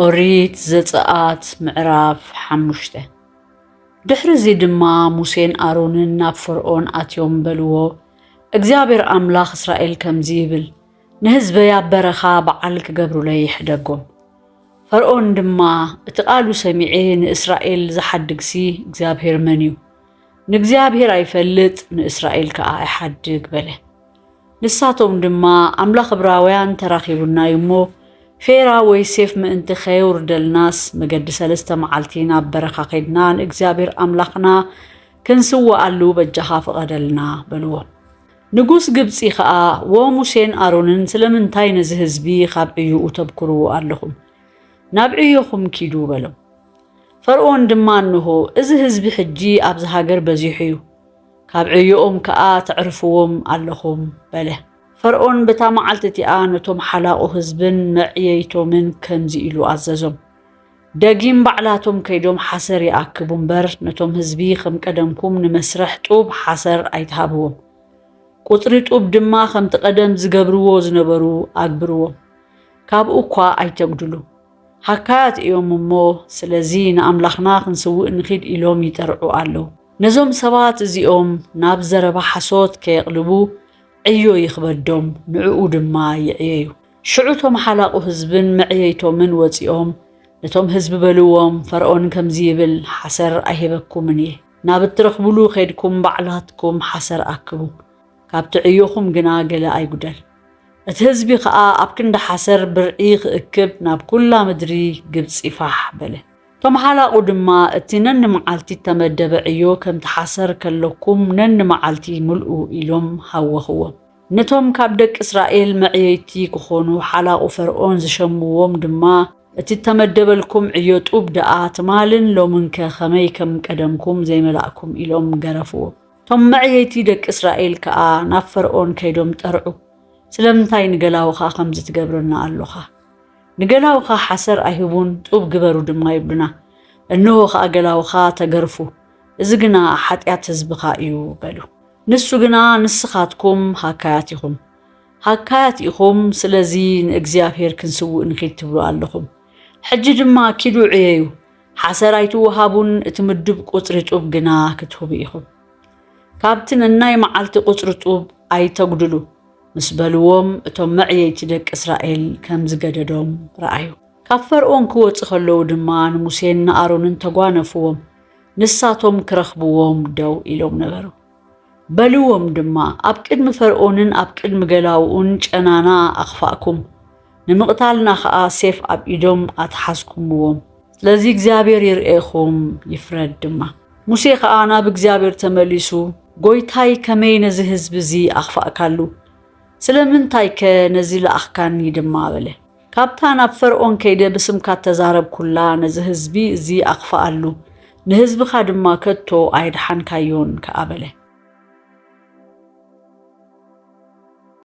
ኦሪት ዘጸአት ምዕራፍ 5 ድሕሪ እዚ ድማ ሙሴን አሮንን ናብ ፈርዖን አትዮም በልዎ እግዚአብሔር አምላኽ እስራኤል ከምዚ ይብል ንህዝበይ ኣብ በረኻ በዓል ክገብሩለይ ይሕደጎም ፈርዖን ድማ እቲ ቃሉ ሰሚዐ ንእስራኤል ዝሓድግሲ እግዚአብሔር መን እዩ ንእግዚአብሔር አይፈልጥ ንእስራኤል ከኣ ይሓድግ በለ ንሳቶም ድማ አምላኽ ዕብራውያን ተራኺቡና እሞ ፌራ ወይ ሴፍ ምእንቲ ኸይውር ደልናስ መገዲ ሰለስተ መዓልቲ ናብ በረኻ ኸይድና ንእግዚአብሔር አምላኽና ክንስዋኣሉ በጃኻ ፈቐደልና በልዎ ንጉስ ግብፂ ኸኣ ወሙሴን አሮንን ስለምንታይ ነዚ ህዝቢ ካብ ዕዩኡ ተብክርዎ ኣለኹም ናብ ዕዩኹም ኪዱ በሎም ፈርዖን ድማ እንሆ እዚ ህዝቢ ሕጂ ኣብዚ ሃገር በዚሑ እዩ ካብ ዕዩኦም ከኣ ተዕርፍዎም ኣለኹም በለ ፈርዖን በታ መዓልትቲኣ ነቶም ሓላቑ ህዝብን መዕየይቶምን ከምዚ ኢሉ ኣዘዞም ደጊም ባዕላቶም ከይዶም ሓሰር ይኣክቡ እምበር ነቶም ህዝቢ ከም ቀደምኩም ንመስርሕ ጡብ ሓሰር ኣይትሃብዎም ቁፅሪ ጡብ ድማ ከምቲ ቀደም ዝገብርዎ ዝነበሩ ኣግብርዎም ካብኡ እኳ ኣይተጉድሉ ሓካያት እዮም እሞ ስለዚ ንኣምላኽና ክንስውእ ንኺድ ኢሎም ይጠርዑ ኣለዉ ነዞም ሰባት እዚኦም ናብ ዘረባ ሓሶት ከየቕልቡ ዕዮ ይኽበዶም ንዕኡ ድማ ይዕየዩ ሽዑቶም ሓላቑ ህዝብን መዕየይቶምን ወፂኦም ነቶም ህዝቢ በልዎም ፈርዖን ከምዚ ይብል ሓሰር ኣይሂበኩምን እየ ናብ እትረኽብሉ ኸይድኩም ባዕላትኩም ሓሰር ኣክቡ ካብቲ ዕዮኹም ግና ገለ ኣይጉደል እቲ ህዝቢ ኸኣ ኣብ ክንዲ ሓሰር ብርዒ ክእክብ ናብ ኩላ ምድሪ ግብፂ ይፋሕ በለ ቶም ሓላቑ ድማ እቲ ነኒ መዓልቲ ተመደበ ዕዮ ከምቲ ሓሰር ከለኩም ነኒ መዓልቲ ሙልኡ ኢሎም ሃወኽዎም ነቶም ካብ ደቂ እስራኤል መዕየይቲ ክኾኑ ሓላቑ ፈርዖን ዝሸምዎም ድማ እቲ ተመደበልኩም ዕዮ ጡብ ደኣ ትማልን ሎምንከ ኸመይ ከም ቀደምኩም ዘይመላእኩም ኢሎም ገረፍዎ ቶም መዕየይቲ ደቂ እስራኤል ከኣ ናብ ፈርዖን ከይዶም ጠርዑ ስለምንታይ ንገላውኻ ከምዚ ትገብረና ኣለኻ ንገላውኻ ሓሰር ኣይህቡን ጡብ ግበሩ ድማ ይብሉና እንሆ ኸኣ ገላውኻ ተገርፉ እዚ ግና ሓጢአት ህዝብኻ እዩ በሉ ንሱ ግና ንስኻትኩም ሃካያት ኢኹም ስለዚ ንእግዚአብሔር ክንስውእ ንኺድ ትብሉ ኣለኹም ሕጂ ድማ ኪዱ ዕየዩ ሓሰር ኣይትወሃቡን እቲ ምድብ ቁፅሪ ጡብ ግና ክትህቡ ኢኹም ካብቲ ነናይ መዓልቲ ቁፅሪ ጡብ ኣይተጉድሉ ምስ በልዎም እቶም መዕየይቲ ደቂ እስራኤል ከም ዝገደዶም ረኣዩ ካብ ፈርዖን ክወፅእ ከለዉ ድማ ንሙሴን ንኣሮንን ተጓነፍዎም ንሳቶም ክረኽብዎም ደው ኢሎም ነበሩ በልዎም ድማ ኣብ ቅድሚ ፈርዖንን ኣብ ቅድሚ ገላውኡን ጨናና ኣኽፋእኩም ንምቕታልና ኸኣ ሴፍ ኣብ ኢዶም ኣትሓዝኩምዎም ስለዚ እግዚአብሔር ይርኤኹም ይፍረድ ድማ ሙሴ ኸኣ ናብ እግዚአብሔር ተመሊሱ ጎይታይ ከመይ ነዚ ህዝቢ እዚ ኣኽፋእካሉ ስለምንታይ ከ ነዚ ለኣኽካኒ ድማ በለ ካብታ ናብ ፈርዖን ከይደ ብስምካ ተዛረብ ኩላ ነዚ ህዝቢ እዚ ኣኽፋኣሉ ንህዝብኻ ድማ ከቶ ኣይድሓንካዮን ከኣ በለ